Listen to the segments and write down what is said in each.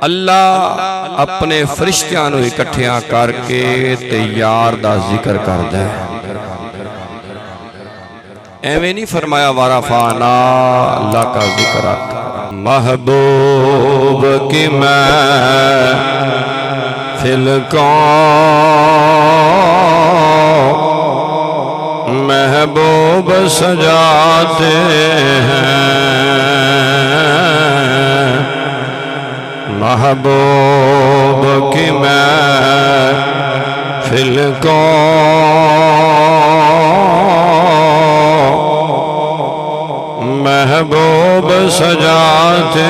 अल्लाह अपने फरिश्तियां नूं इकट्ठियां करके ते यार दा जिक्र करदा है। एवें नहीं फरमाया वाराफाना अल्लाह का जिक्र महबूब की महफिल को महबूब सजाते हैं। महबूब की महफिल को महबूब सजाते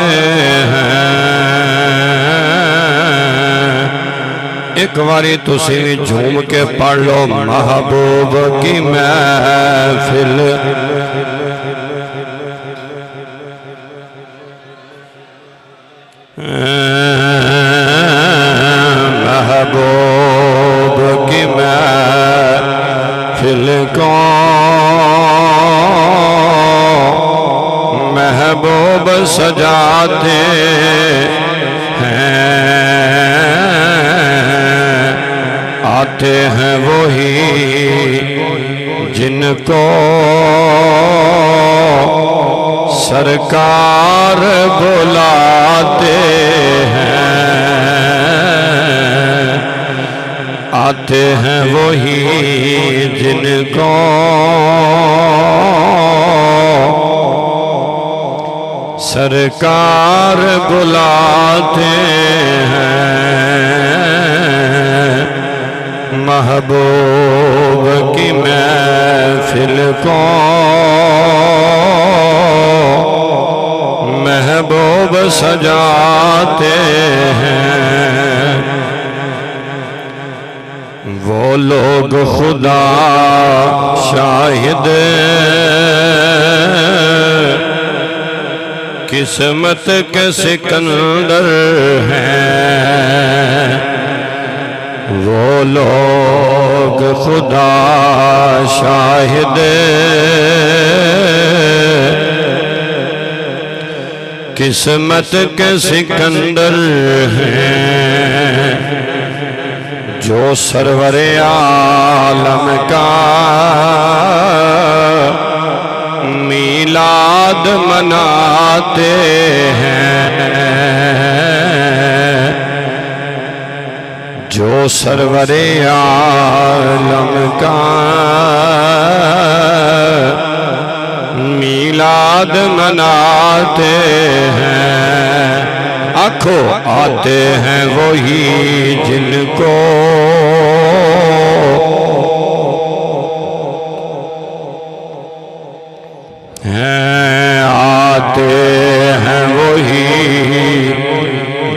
हैं। एक बारी तुसी भी झूम के पढ़ लो महबूब की महफिल महबूब की महफिल को महबूब सजाते हैं। आते हैं वही जिनको सरकार बुलाते हैं। आते हैं वही जिनको सरकार बुलाते हैं। महबूब की महफिल को महबूब सजाते हैं। वो लोग खुदा शाहिद किस्मत के सिकंदर हैं। वो लोग खुदा शाहिद किस्मत के सिकंदर हैं। जो सरवरे आलम का मीलाद मनाते हैं। जो सरवरे आलम का मीलाद मनाते हैं। आखो आते हैं वही जिनको आते हैं वही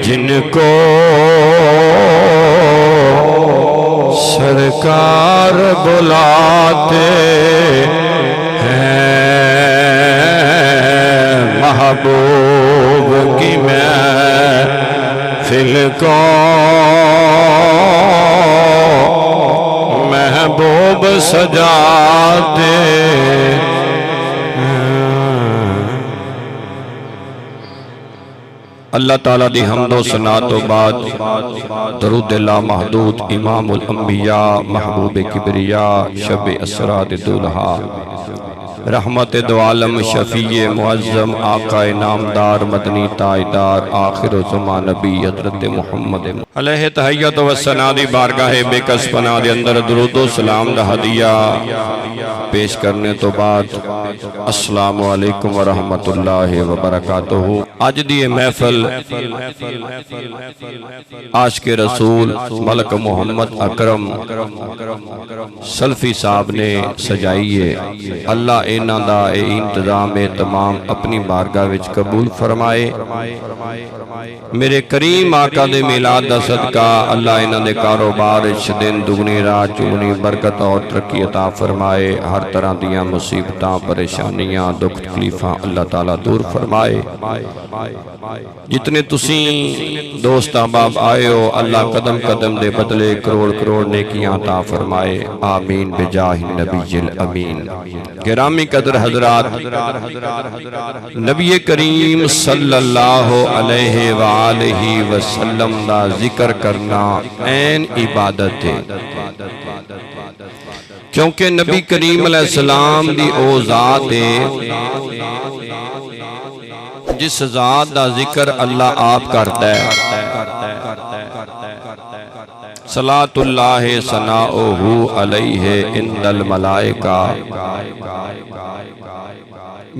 जिनको सरकार बुलाते हैं। महबूब की महफिल को महबूब सजाते अल्लाह ताला दी हम्दो सना तो बाद दरूद ला महदूद इमामुल अंबिया महबूब किबरिया शब असरात दुल्हा रहमत दो आलम शफीए मुअज्जम आका नामदार मदनी ताजदार आखिर ज़मा नबी हज़रत मुहम्मद अलैहि तहय्यत व सना दी बारगाह बेकस पना दे अंदर दुरूद व सलाम दा हदिया पेश करने तो बाद अस्सलामु अलैकुम व रहमतुल्लाहि व बरकातुहू। आज दी महफिल आशिक़े रसूल मलक मोहम्मद अकरम सल्फी साहब ने सजाई है। अल्लाह इन्हां दा इंतजाम तमाम अपनी बारगाह विच कबूल फरमाए। मेरे करीम आका दे मिलाद दा सदका अल्लाह इन्हां दे कारोबार दिन दुगनी रात चुगनी बरकत और तरक्की अता फरमाए। हर हर तरह दियां मुसीबतां परेशानियां दुख तकलीफां अल्लाह ताला दूर फरमाए। जितने तुसी दोस्त अहबाब आए हो अल्लाह कदम कदम दे बदले करोड़ करोड़ नेकियां अता फरमाए। आमीन बिजाहि नबील अमीन। गिरामी कदर हजरात, नबी करीम सल्लल्लाहु अलैहि वालैहि वसल्लम दा जिक्र करना ऐन इबादत है, क्योंकि नबी करीम अलैहिस्सलाम दी ओ जात है जिस जात दा जिक्र अल्लाह आप करता है। सलातुल्लाह सनाउहु अलैहि इंदल मलाइका।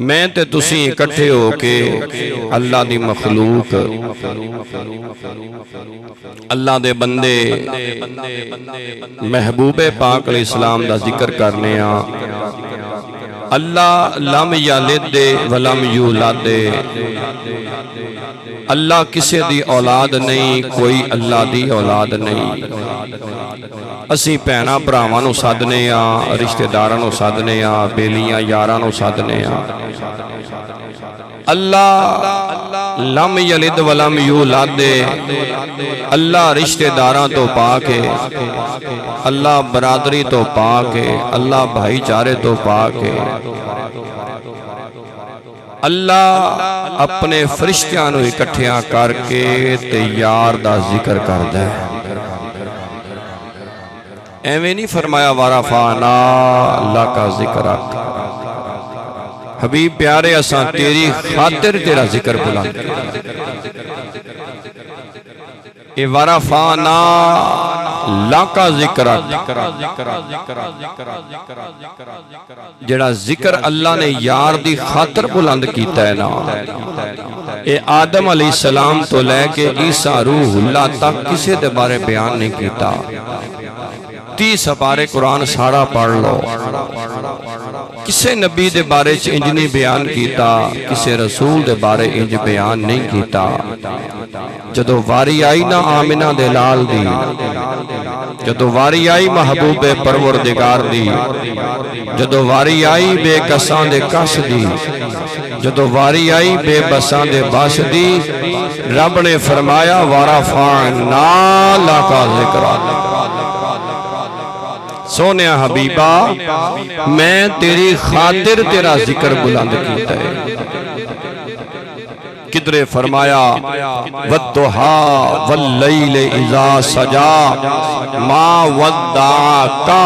मैं ते तुसी इकट्ठे हो के अल्लाह दी मखलूक अल्लाह दे बंदे महबूबे पाक अलैहिस्सलाम दा जिक्र करने आ। अल्लाह लम यालिदे वलम यूलादे, अल्लाह किसी दी औलाद नहीं, कोई अल्लाह दी औलाद नहीं। असी भैणां भरावां नूं सदने आ, रिश्तेदारां नूं सदने आ, बेलियां यारां नूं सदने आ। अल्लाह लम यलिद वलम यूलादे, अल्लाह रिश्तेदारां तो पाक है, अल्लाह बरादरी तो पाक है, अल्लाह भाईचारे तो पाक है। अल्लाह अपने फरिश्तियां नूं इकट्ठियां करके ते यार दा जिक्र करदा है। एवें नहीं फरमाया वाराफाना अल्लाह का जिक्र। हबीब प्यारे असां तेरी खातिर तेरा जिक्र बुलंद ए वाराफाना लाका जिक्र। जेड़ा जिक्र अल्लाह ने यार दी खातिर बुलंद कीता है ना, ए आदम अलैहिस्सलाम तो लैके ईसा रूहुल्लाह तक किसी दे बारे बयान नहीं कीता। 30 पारे कुरान सारा पढ़ लो, किसे नबी दे बारे च इंज नहीं बयान किया, किसे रसूल दे बारे इंज बयान नहीं किया। जदों वारी आई ना आमिना दे लाल दी, जदों वारी आई महबूबे परवरदिगार दी, जदों वारी आई बेकसां दे कस दी, जदों वारी आई बेबसां दे बस दी, रब ने फरमाया वाराफाना लाका जिक्र। सोने हबीबा मैं तेरी खातिर तेरा जिक्र बुलंद कीता है। किधरे फरमाया वद्दुहा वल्लैल इज़ा सजा मा वद्दाका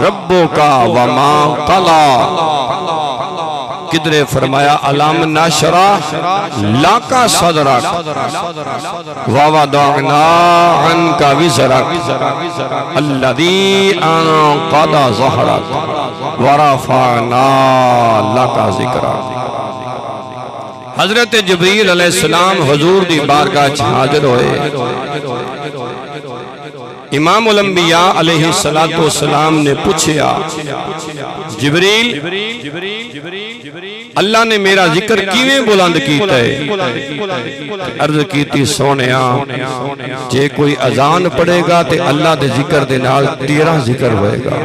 रब्बुका वमा कला। किधरे फरमाया अलम नशरा लाका सदरक ववदअना अन्का विज़रक अल्लज़ी अनक़द ज़हरक वरफ़अना लका ज़िक्रक। हजरत जिब्रील अलैहिस्सलाम हुजूर दी बारगाह च हाजिर होए। इमामुल अंबिया अलैहिस्सलातु वस्सलाम ने पूछा, जिब्रील अल्लाह ने मेरा जिक्र किवें बुलंद कीता है? अर्ज कीती सोनिया जे कोई अजान पढ़ेगा तो अल्लाह दे जिक्र दे नाल तेरा जिक्र होएगा,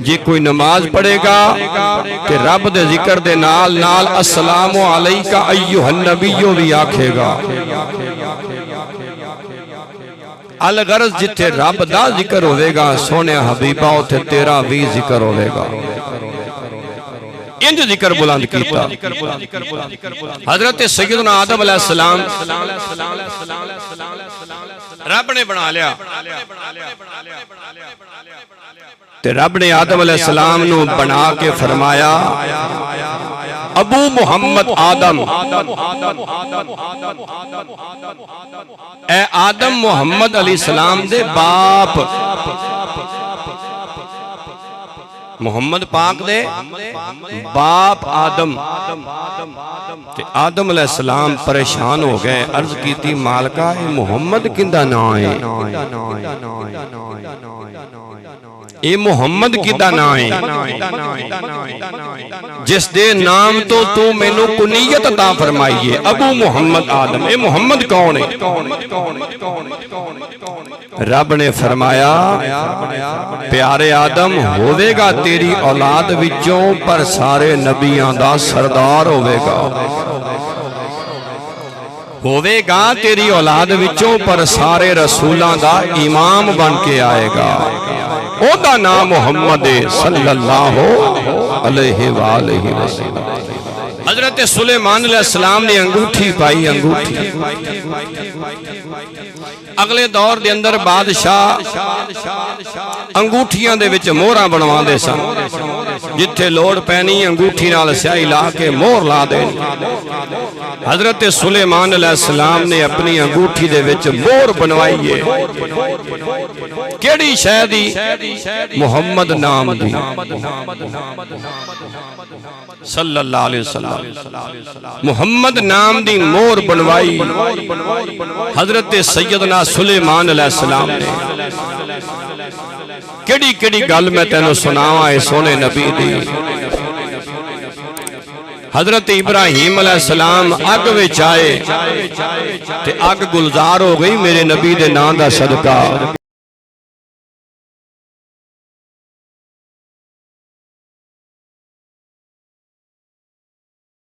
जे कोई नमाज पढ़ेगा तो रब दे जिक्र दे नाल नाल अस्सलामु अलैका अय्युहन नबिय्यो भी आखेगा। अल गरज जिथे रब दा जिक्र होवेगा सोने हबीबा उथे तेरा भी जिक्र होवेगा। इंज जिक्र बुलंद कीता। हजरत सैयदना आदम अलैहिस्सलाम रब ने बना लिया ते रब ने आदम अलैहिस्सलाम नू बना के फरमाया अबू मुहम्मद आदम, ए आदम मुहम्मद अलैहिस्सलाम दे बाप, मुहम्मद पाक दे बाप आदम। ते आदम अलैहिस्सलाम परेशान हो गए, अर्ज की मालका मुहम्मद किंदा ना है, ये मुहम्मद किदा ना है। जिस दे नाम तो तू मैनू कुनीयत अता फरमाई है, अबू मुहम्मद आदम। ये मुहम्मद कौन है? रब ने फरमाया प्यारे आदम होवेगा तेरी औलाद विचों, पर सारे नबियां दा सरदार होवेगा तेरी औलाद विचों, पर सारे रसूलां दा इमाम बन के आएगा। ओदा नाम मुहम्मद सल्लल्लाहु अलैहि वसल्लम। हजरत सुलेमान अलैहिस्सलाम ने अंगूठी पाई, अंगूठी। अगले दौर के अंदर बादशाह अंगूठियां दे विच मोहरां बनवाते सन, जिथे लोड़ पैनी अंगूठी नाल स्याही ला के मोहर ला देनी। हजरत सुलेमान अलैहिस्सलाम ने अपनी अंगूठी दे विच मोहर बनवाई है, केड़ी शै दी? मुहम्मद नाम दी, सल्लल्लाहु अलैहि वसल्लम। मुहम्मद नाम दी मोहर बनवाई हजरत सैयदना सुलेमान अलैहिस्सलाम ने। केड़ी केड़ी गल मैं तेनों सुनावां है सोने नबी दी। हजरत इब्राहीम अलैहिस्सलाम अग विच आए ते अग गुलजार हो गई मेरे नबी दे नां दा सदका।